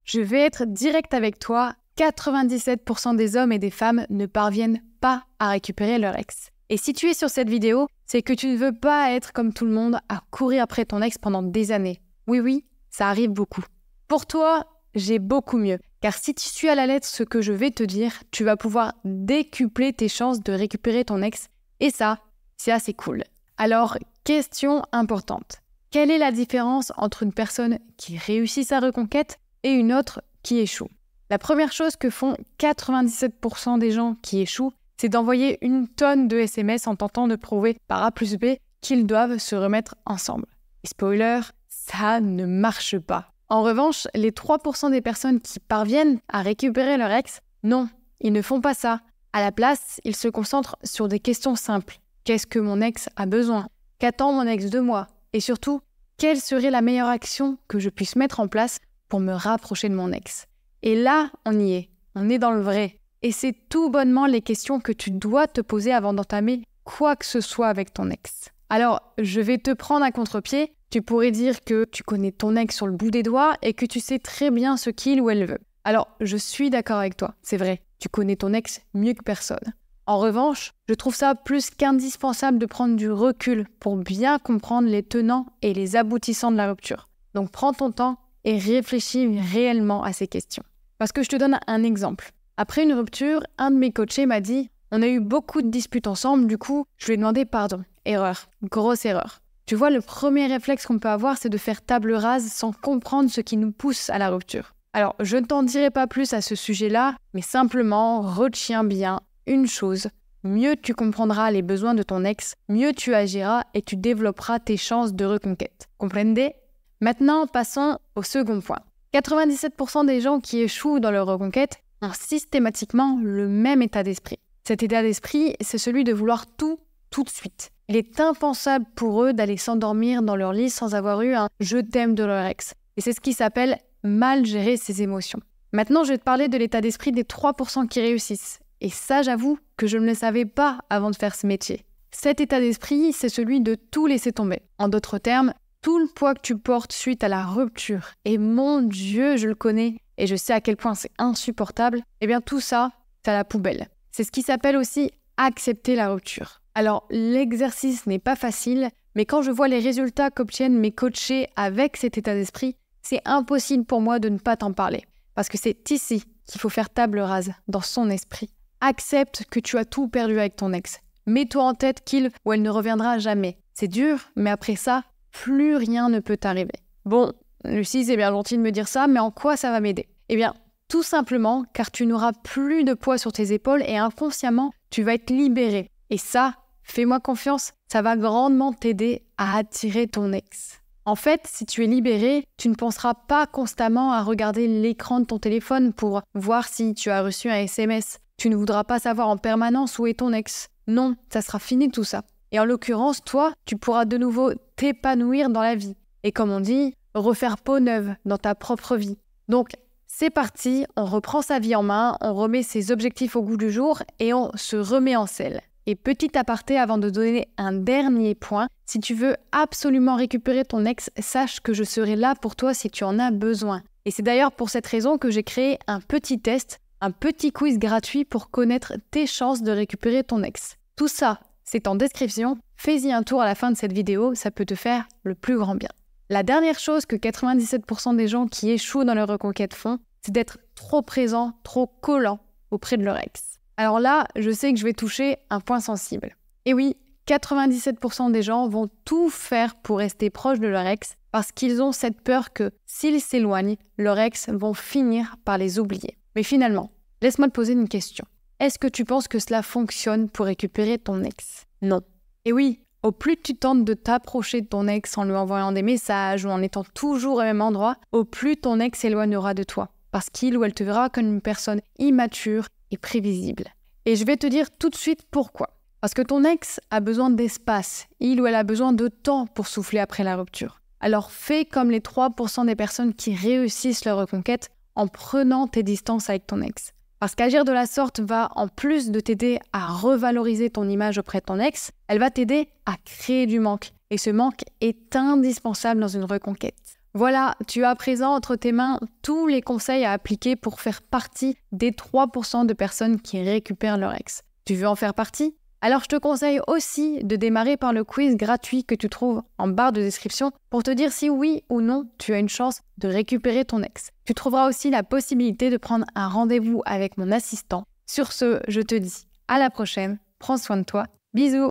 Je vais être direct avec toi, 97% des hommes et des femmes ne parviennent pas à récupérer leur ex. Et si tu es sur cette vidéo, c'est que tu ne veux pas être comme tout le monde à courir après ton ex pendant des années. Oui, ça arrive beaucoup. Pour toi, j'ai beaucoup mieux. Car si tu suis à la lettre ce que je vais te dire, tu vas pouvoir décupler tes chances de récupérer ton ex. Et ça, c'est assez cool. Alors, question importante. Quelle est la différence entre une personne qui réussit sa reconquête et une autre qui échoue? La première chose que font 97% des gens qui échouent, c'est d'envoyer une tonne de SMS en tentant de prouver par A plus B qu'ils doivent se remettre ensemble. Et spoiler, ça ne marche pas. En revanche, les 3% des personnes qui parviennent à récupérer leur ex, non, ils ne font pas ça. À la place, ils se concentrent sur des questions simples. Qu'est-ce que mon ex a besoin? Qu'attend mon ex de moi? Et surtout, quelle serait la meilleure action que je puisse mettre en place pour me rapprocher de mon ex? Et là, on y est. On est dans le vrai. Et c'est tout bonnement les questions que tu dois te poser avant d'entamer quoi que ce soit avec ton ex. Alors, je vais te prendre à contre-pied. Tu pourrais dire que tu connais ton ex sur le bout des doigts et que tu sais très bien ce qu'il ou elle veut. Alors, je suis d'accord avec toi, c'est vrai, tu connais ton ex mieux que personne. En revanche, je trouve ça plus qu'indispensable de prendre du recul pour bien comprendre les tenants et les aboutissants de la rupture. Donc prends ton temps et réfléchis réellement à ces questions. Parce que je te donne un exemple. Après une rupture, un de mes coachés m'a dit « On a eu beaucoup de disputes ensemble, du coup, je lui ai demandé pardon. Erreur, grosse erreur. » Tu vois, le premier réflexe qu'on peut avoir, c'est de faire table rase sans comprendre ce qui nous pousse à la rupture. Alors, je ne t'en dirai pas plus à ce sujet-là, mais simplement, retiens bien une chose. Mieux tu comprendras les besoins de ton ex, mieux tu agiras et tu développeras tes chances de reconquête. Comprenez? Maintenant, passons au second point. 97% des gens qui échouent dans leur reconquête ont systématiquement le même état d'esprit. Cet état d'esprit, c'est celui de vouloir tout de suite. Il est impensable pour eux d'aller s'endormir dans leur lit sans avoir eu un « je t'aime » de leur ex. Et c'est ce qui s'appelle mal gérer ses émotions. Maintenant, je vais te parler de l'état d'esprit des 3% qui réussissent. Et ça, j'avoue que je ne le savais pas avant de faire ce métier. Cet état d'esprit, c'est celui de tout laisser tomber. En d'autres termes, tout le poids que tu portes suite à la rupture, et mon Dieu, je le connais, et je sais à quel point c'est insupportable, eh bien tout ça, c'est à la poubelle. C'est ce qui s'appelle aussi accepter la rupture. Alors, l'exercice n'est pas facile, mais quand je vois les résultats qu'obtiennent mes coachés avec cet état d'esprit, c'est impossible pour moi de ne pas t'en parler. Parce que c'est ici qu'il faut faire table rase, dans son esprit. Accepte que tu as tout perdu avec ton ex. Mets-toi en tête qu'il ou elle ne reviendra jamais. C'est dur, mais après ça, plus rien ne peut t'arriver. Bon, Lucie, c'est bien gentil de me dire ça, mais en quoi ça va m'aider? Eh bien, tout simplement car tu n'auras plus de poids sur tes épaules et inconsciemment, tu vas être libéré. Et ça, fais-moi confiance, ça va grandement t'aider à attirer ton ex. En fait, si tu es libéré, tu ne penseras pas constamment à regarder l'écran de ton téléphone pour voir si tu as reçu un SMS. Tu ne voudras pas savoir en permanence où est ton ex. Non, ça sera fini tout ça. Et en l'occurrence, toi, tu pourras de nouveau t'épanouir dans la vie. Et comme on dit, refaire peau neuve dans ta propre vie. Donc, c'est parti, on reprend sa vie en main, on remet ses objectifs au goût du jour et on se remet en selle. Et petit aparté avant de donner un dernier point, si tu veux absolument récupérer ton ex, sache que je serai là pour toi si tu en as besoin. Et c'est d'ailleurs pour cette raison que j'ai créé un petit test, un petit quiz gratuit pour connaître tes chances de récupérer ton ex. Tout ça, c'est en description. Fais-y un tour à la fin de cette vidéo, ça peut te faire le plus grand bien. La dernière chose que 97% des gens qui échouent dans leur reconquête font, c'est d'être trop présent, trop collant auprès de leur ex. Alors là, je sais que je vais toucher un point sensible. Et oui, 97% des gens vont tout faire pour rester proches de leur ex parce qu'ils ont cette peur que s'ils s'éloignent, leurs ex vont finir par les oublier. Mais finalement, laisse-moi te poser une question. Est-ce que tu penses que cela fonctionne pour récupérer ton ex? Non. Et oui, au plus tu tentes de t'approcher de ton ex en lui envoyant des messages ou en étant toujours au même endroit, au plus ton ex s'éloignera de toi. Parce qu'il ou elle te verra comme une personne immature et prévisible. Et je vais te dire tout de suite pourquoi. Parce que ton ex a besoin d'espace. Il ou elle a besoin de temps pour souffler après la rupture. Alors fais comme les 3% des personnes qui réussissent leur reconquête en prenant tes distances avec ton ex. Parce qu'agir de la sorte va, en plus de t'aider à revaloriser ton image auprès de ton ex, elle va t'aider à créer du manque. Et ce manque est indispensable dans une reconquête. Voilà, tu as à présent entre tes mains tous les conseils à appliquer pour faire partie des 3% de personnes qui récupèrent leur ex. Tu veux en faire partie? Alors je te conseille aussi de démarrer par le quiz gratuit que tu trouves en barre de description pour te dire si oui ou non tu as une chance de récupérer ton ex. Tu trouveras aussi la possibilité de prendre un rendez-vous avec mon assistant. Sur ce, je te dis à la prochaine, prends soin de toi, bisous!